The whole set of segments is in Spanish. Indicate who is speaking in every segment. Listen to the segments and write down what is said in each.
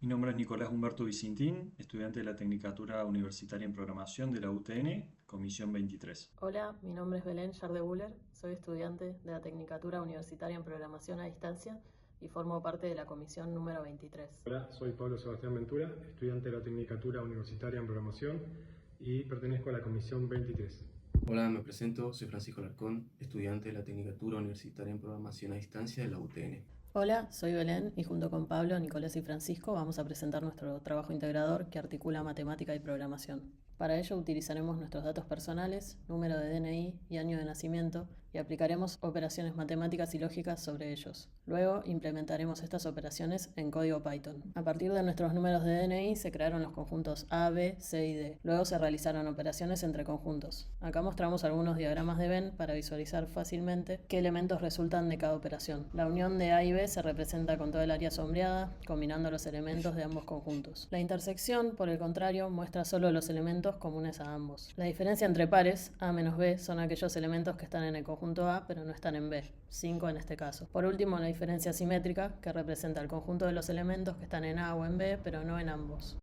Speaker 1: Mi nombre es Nicolás Humberto Vicintín, estudiante de la Tecnicatura Universitaria en Programación de la UTN, Comisión 23.
Speaker 2: Hola, mi nombre es Belén Yardebuller, soy estudiante de la Tecnicatura Universitaria en Programación a Distancia y formo parte de la comisión número 23.
Speaker 3: Hola, soy Pablo Sebastián Ventura, estudiante de la Tecnicatura Universitaria en Programación y pertenezco a la comisión 23.
Speaker 4: Hola, me presento, soy Francisco Alarcón, estudiante de la Tecnicatura Universitaria en Programación a Distancia de la UTN.
Speaker 2: Hola, soy Belén y junto con Pablo, Nicolás y Francisco vamos a presentar nuestro trabajo integrador que articula matemática y programación. Para ello utilizaremos nuestros datos personales, número de DNI y año de nacimiento y aplicaremos operaciones matemáticas y lógicas sobre ellos. Luego implementaremos estas operaciones en código Python. A partir de nuestros números de DNI se crearon los conjuntos A, B, C y D. Luego se realizaron operaciones entre conjuntos. Acá mostramos algunos diagramas de Venn para visualizar fácilmente qué elementos resultan de cada operación. La unión de A y B se representa con toda el área sombreada, combinando los elementos de ambos conjuntos. La intersección, por el contrario, muestra solo los elementos comunes a ambos. La diferencia entre pares, A menos B, son aquellos elementos que están en el conjunto A pero no están en B, 5 en este caso. Por último, la diferencia simétrica, que representa el conjunto de los elementos que están en A o en B pero no en ambos.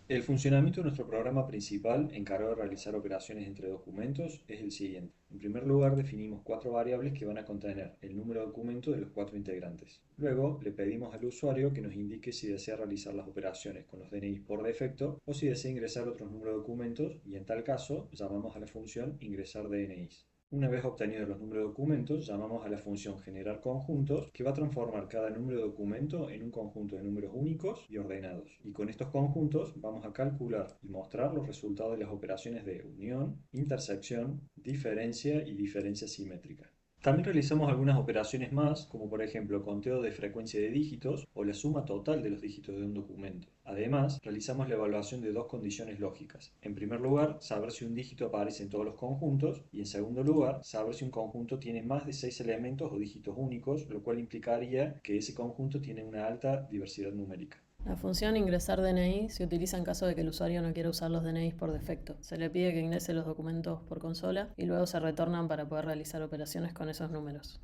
Speaker 1: El funcionamiento de nuestro programa principal, encargado de realizar operaciones entre documentos, es el siguiente. En primer lugar, definimos cuatro variables que van a contener el número de documento de los cuatro integrantes. Luego, le pedimos al usuario que nos indique si desea realizar las operaciones con los DNI por defecto o si desea ingresar otros números de documentos y en tal caso, llamamos a la función ingresar DNIs. Una vez obtenidos los números de documentos, llamamos a la función generar conjuntos, que va a transformar cada número de documento en un conjunto de números únicos y ordenados. Y con estos conjuntos vamos a calcular y mostrar los resultados de las operaciones de unión, intersección, diferencia y diferencia simétrica. También realizamos algunas operaciones más, como por ejemplo conteo de frecuencia de dígitos o la suma total de los dígitos de un documento. Además, realizamos la evaluación de dos condiciones lógicas. En primer lugar, saber si un dígito aparece en todos los conjuntos y en segundo lugar, saber si un conjunto tiene más de 6 elementos o dígitos únicos, lo cual implicaría que ese conjunto tiene una alta diversidad numérica.
Speaker 2: La función ingresar DNI se utiliza en caso de que el usuario no quiera usar los DNIs por defecto. Se le pide que ingrese los documentos por consola y luego se retornan para poder realizar operaciones con esos números.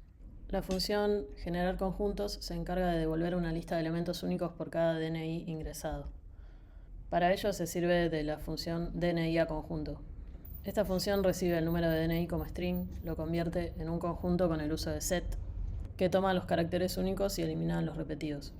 Speaker 2: La función generar conjuntos se encarga de devolver una lista de elementos únicos por cada DNI ingresado. Para ello se sirve de la función DNI a conjunto. Esta función recibe el número de DNI como string, lo convierte en un conjunto con el uso de set, que toma los caracteres únicos y elimina los repetidos.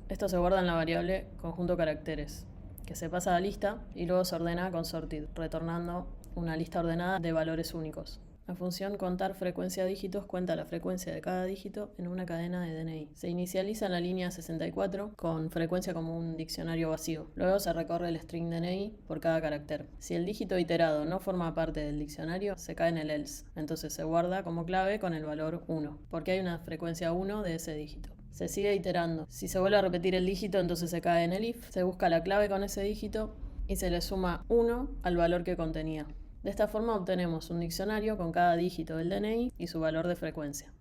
Speaker 2: Esto se guarda en la variable conjunto caracteres, que se pasa a lista y luego se ordena con sorted, retornando una lista ordenada de valores únicos. La función contar frecuencia dígitos cuenta la frecuencia de cada dígito en una cadena de DNI. Se inicializa en la línea 64 con frecuencia como un diccionario vacío. Luego se recorre el string DNI por cada carácter. Si el dígito iterado no forma parte del diccionario, se cae en el else. Entonces se guarda como clave con el valor 1, porque hay una frecuencia 1 de ese dígito. Se sigue iterando. Si se vuelve a repetir el dígito, entonces se cae en el if. Se busca la clave con ese dígito y se le suma 1 al valor que contenía. De esta forma obtenemos un diccionario con cada dígito del DNI y su valor de frecuencia.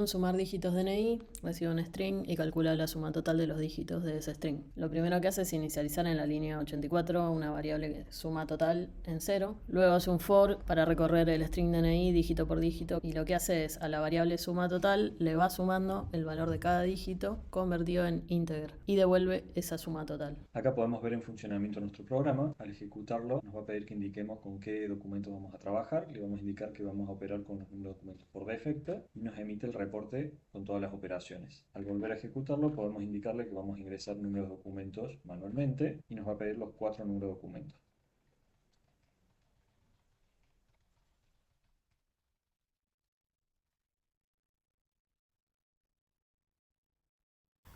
Speaker 2: Sumar dígitos DNI, recibe un string y calcula la suma total de los dígitos de ese string. Lo primero que hace es inicializar en la línea 84 una variable que suma total en 0. Luego hace un for para recorrer el string DNI dígito por dígito y lo que hace es a la variable suma total le va sumando el valor de cada dígito convertido en integer y devuelve esa suma total.
Speaker 1: Acá podemos ver en funcionamiento nuestro programa. Al ejecutarlo nos va a pedir que indiquemos con qué documentos vamos a trabajar. Le vamos a indicar que vamos a operar con los números de documentos por defecto y nos emite el reporte con todas las operaciones. Al volver a ejecutarlo podemos indicarle que vamos a ingresar números de documentos manualmente y nos va a pedir los cuatro números de documentos.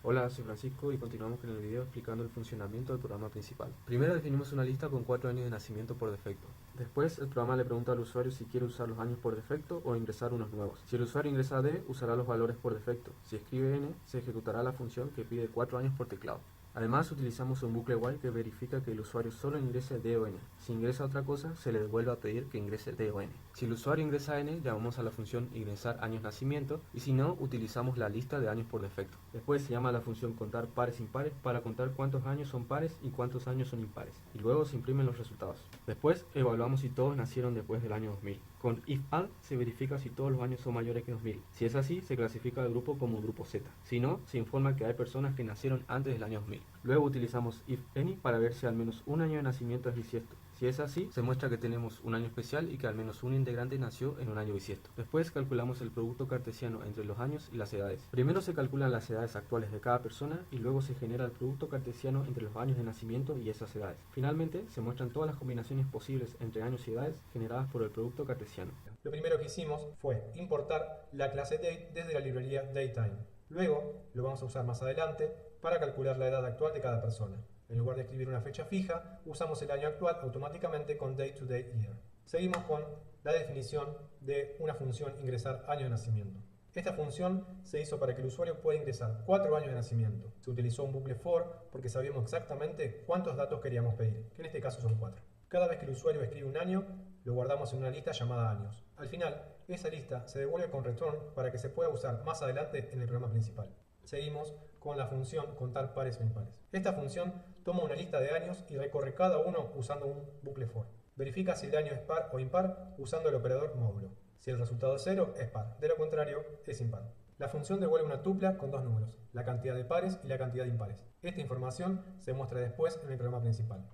Speaker 5: Hola, soy Francisco y continuamos con el video explicando el funcionamiento del programa principal. Primero definimos una lista con 4 años de nacimiento por defecto. Después el programa le pregunta al usuario si quiere usar los años por defecto o ingresar unos nuevos. Si el usuario ingresa D, usará los valores por defecto. Si escribe N, se ejecutará la función que pide 4 años por teclado. Además utilizamos un bucle while que verifica que el usuario solo ingrese D o N. Si ingresa otra cosa, se le vuelve a pedir que ingrese D o N. Si el usuario ingresa N, llamamos a la función ingresar años nacimiento y si no, utilizamos la lista de años por defecto. Después se llama la función contar pares impares para contar cuántos años son pares y cuántos años son impares. Y luego se imprimen los resultados. Después evaluamos si todos nacieron después del año 2000. Con if-add se verifica si todos los años son mayores que 2000. Si es así, se clasifica el grupo como grupo Z. Si no, se informa que hay personas que nacieron antes del año 2000. Luego utilizamos if-any para ver si al menos un año de nacimiento es bisiesto. Si es así, se muestra que tenemos un año especial y que al menos un integrante nació en un año bisiesto. Después calculamos el producto cartesiano entre los años y las edades. Primero se calculan las edades actuales de cada persona y luego se genera el producto cartesiano entre los años de nacimiento y esas edades. Finalmente, se muestran todas las combinaciones posibles entre años y edades generadas por el producto cartesiano.
Speaker 3: Lo primero que hicimos fue importar la clase date desde la librería datetime. Luego lo vamos a usar más adelante para calcular la edad actual de cada persona. En lugar de escribir una fecha fija, usamos el año actual automáticamente con date-to-date-year. Seguimos con la definición de una función ingresar año de nacimiento. Esta función se hizo para que el usuario pueda ingresar 4 años de nacimiento. Se utilizó un bucle for porque sabíamos exactamente cuántos datos queríamos pedir, que en este caso son 4. Cada vez que el usuario escribe un año, lo guardamos en una lista llamada años. Al final, esa lista se devuelve con return para que se pueda usar más adelante en el programa principal. Seguimos con la función contar pares o impares. Esta función toma una lista de años y recorre cada uno usando un bucle for. Verifica si el año es par o impar usando el operador módulo. Si el resultado es 0, es par. De lo contrario, es impar. La función devuelve una tupla con dos números, la cantidad de pares y la cantidad de impares. Esta información se muestra después en el programa principal.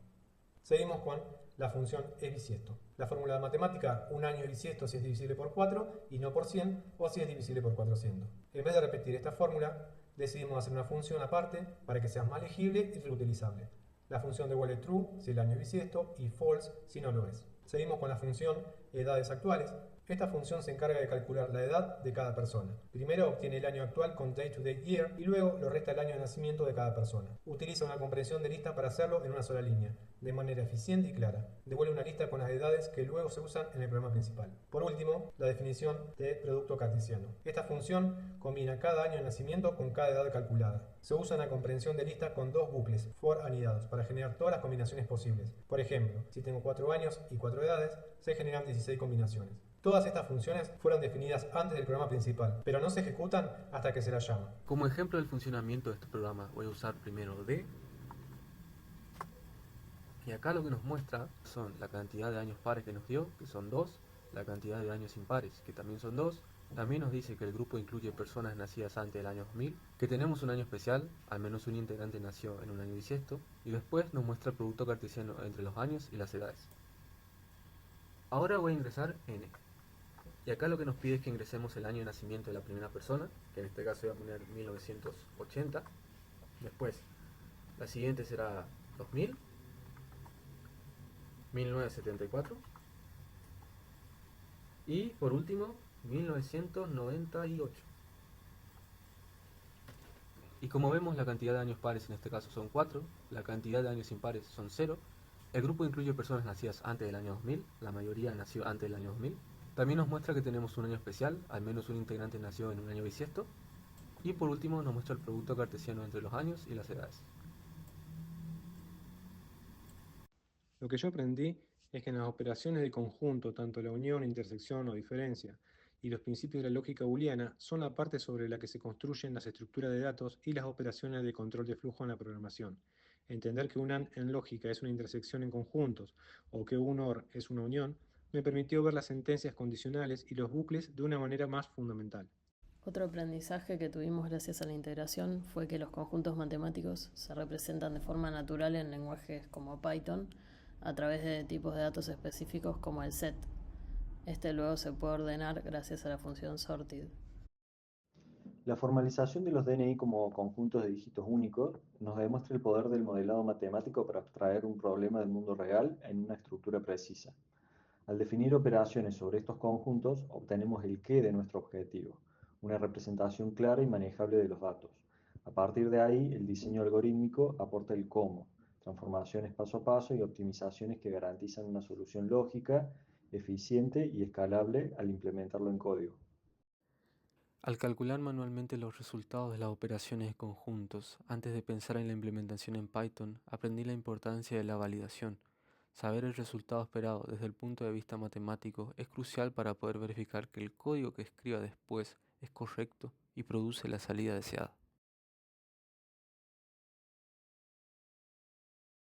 Speaker 3: Seguimos con la función es bisiesto. La fórmula de matemática, un año es bisiesto si es divisible por 4 y no por 100 o si es divisible por 400. En vez de repetir esta fórmula, decidimos hacer una función aparte para que sea más legible y reutilizable. La función devuelve true si el año es bisiesto y false si no lo es. Seguimos con la función edades actuales. Esta función se encarga de calcular la edad de cada persona. Primero obtiene el año actual con date-to-date-year y luego lo resta el año de nacimiento de cada persona. Utiliza una comprensión de lista para hacerlo en una sola línea, de manera eficiente y clara. Devuelve una lista con las edades que luego se usan en el programa principal. Por último, la definición de producto cartesiano. Esta función combina cada año de nacimiento con cada edad calculada. Se usa una comprensión de lista con dos bucles, for anidados, para generar todas las combinaciones posibles. Por ejemplo, si tengo 4 años y 4 edades, se generan 16 combinaciones. Todas estas funciones fueron definidas antes del programa principal, pero no se ejecutan hasta que se las llama.
Speaker 5: Como ejemplo del funcionamiento de este programa voy a usar primero D. Y acá lo que nos muestra son la cantidad de años pares que nos dio, que son 2, la cantidad de años impares, que también son 2. También nos dice que el grupo incluye personas nacidas antes del año 2000, que tenemos un año especial, al menos un integrante nació en un año bisiesto, y después nos muestra el producto cartesiano entre los años y las edades. Ahora voy a ingresar N. Y acá lo que nos pide es que ingresemos el año de nacimiento de la primera persona, que en este caso voy a poner 1980. Después, la siguiente será 2000, 1974 y por último 1998. Y como vemos, la cantidad de años pares en este caso son 4, la cantidad de años impares son 0. El grupo incluye personas nacidas antes del año 2000, la mayoría nació antes del año 2000. También nos muestra que tenemos un año especial, al menos un integrante nació en un año bisiesto. Y por último nos muestra el producto cartesiano entre los años y las edades.
Speaker 3: Lo que yo aprendí es que en las operaciones de conjunto, tanto la unión, intersección o diferencia y los principios de la lógica booleana son la parte sobre la que se construyen las estructuras de datos y las operaciones de control de flujo en la programación. Entender que un AND en lógica es una intersección en conjuntos o que un OR es una unión me permitió ver las sentencias condicionales y los bucles de una manera más fundamental.
Speaker 2: Otro aprendizaje que tuvimos gracias a la integración fue que los conjuntos matemáticos se representan de forma natural en lenguajes como Python a través de tipos de datos específicos como el set. Este luego se puede ordenar gracias a la función sorted.
Speaker 1: La formalización de los DNI como conjuntos de dígitos únicos nos demuestra el poder del modelado matemático para abstraer un problema del mundo real en una estructura precisa. Al definir operaciones sobre estos conjuntos, obtenemos el qué de nuestro objetivo, una representación clara y manejable de los datos. A partir de ahí, el diseño algorítmico aporta el cómo, transformaciones paso a paso y optimizaciones que garantizan una solución lógica, eficiente y escalable al implementarlo en código.
Speaker 5: Al calcular manualmente los resultados de las operaciones de conjuntos, antes de pensar en la implementación en Python, aprendí la importancia de la validación. Saber el resultado esperado desde el punto de vista matemático es crucial para poder verificar que el código que escriba después es correcto y produce la salida deseada.